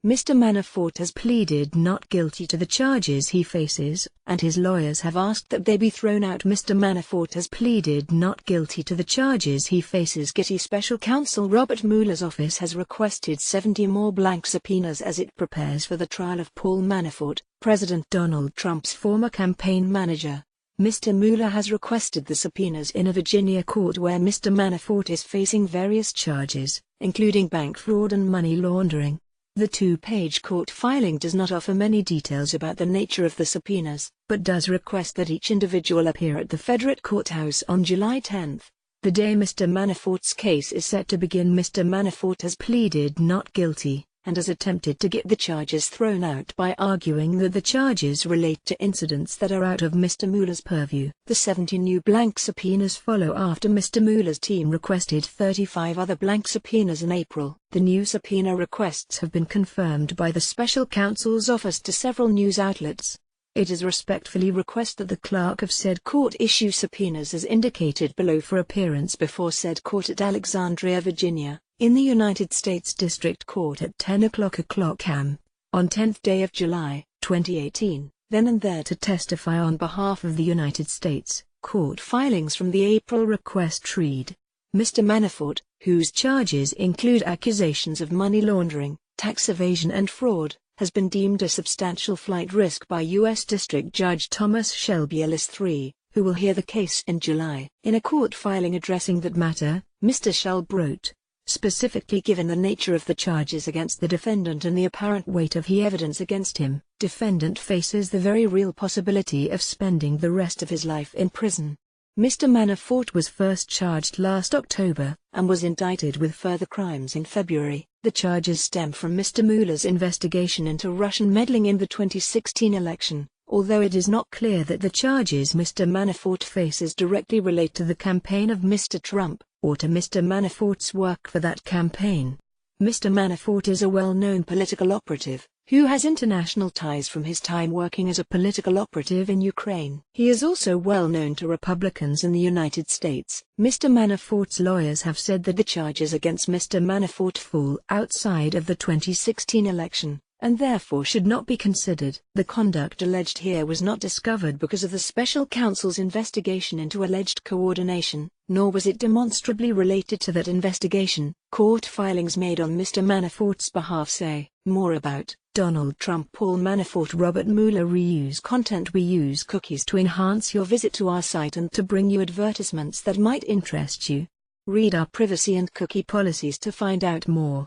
Mr. Manafort has pleaded not guilty to the charges he faces, and his lawyers have asked that they be thrown out. Mr. Manafort has pleaded not guilty to the charges he faces. Getty Special Counsel Robert Mueller's office has requested 70 more blank subpoenas as it prepares for the trial of Paul Manafort, President Donald Trump's former campaign manager. Mr. Mueller has requested the subpoenas in a Virginia court where Mr. Manafort is facing various charges, including bank fraud and money laundering. The two-page court filing does not offer many details about the nature of the subpoenas, but does request that each individual appear at the federal courthouse on July 10, the day Mr. Manafort's case is set to begin. Mr. Manafort has pleaded not guilty, and has attempted to get the charges thrown out by arguing that the charges relate to incidents that are out of Mr. Mueller's purview. The 70 new blank subpoenas follow after Mr. Mueller's team requested 35 other blank subpoenas in April. The new subpoena requests have been confirmed by the special counsel's office to several news outlets. It is respectfully request that the clerk of said court issue subpoenas as indicated below for appearance before said court at Alexandria, Virginia, in the United States District Court at 10:00 a.m. on 10th day of July, 2018, then and there to testify on behalf of the United States. Court filings from the April request read: Mr. Manafort, whose charges include accusations of money laundering, tax evasion and fraud, has been deemed a substantial flight risk by U.S. District Judge Thomas Shelby Ellis III, who will hear the case in July. In a court filing addressing that matter, Mr. Shelby wrote, specifically given the nature of the charges against the defendant and the apparent weight of the evidence against him, defendant faces the very real possibility of spending the rest of his life in prison. Mr. Manafort was first charged last October, and was indicted with further crimes in February. The charges stem from Mr. Mueller's investigation into Russian meddling in the 2016 election, although it is not clear that the charges Mr. Manafort faces directly relate to the campaign of Mr. Trump, or to Mr. Manafort's work for that campaign. Mr. Manafort is a well-known political operative, who has international ties from his time working as a political operative in Ukraine. He is also well known to Republicans in the United States. Mr. Manafort's lawyers have said that the charges against Mr. Manafort fall outside of the 2016 election, and therefore should not be considered. The conduct alleged here was not discovered because of the special counsel's investigation into alleged coordination, nor was it demonstrably related to that investigation. Court filings made on Mr. Manafort's behalf say more about Donald Trump. Paul Manafort. Robert Mueller. Reuse content. We use cookies to enhance your visit to our site and to bring you advertisements that might interest you. Read our privacy and cookie policies to find out more.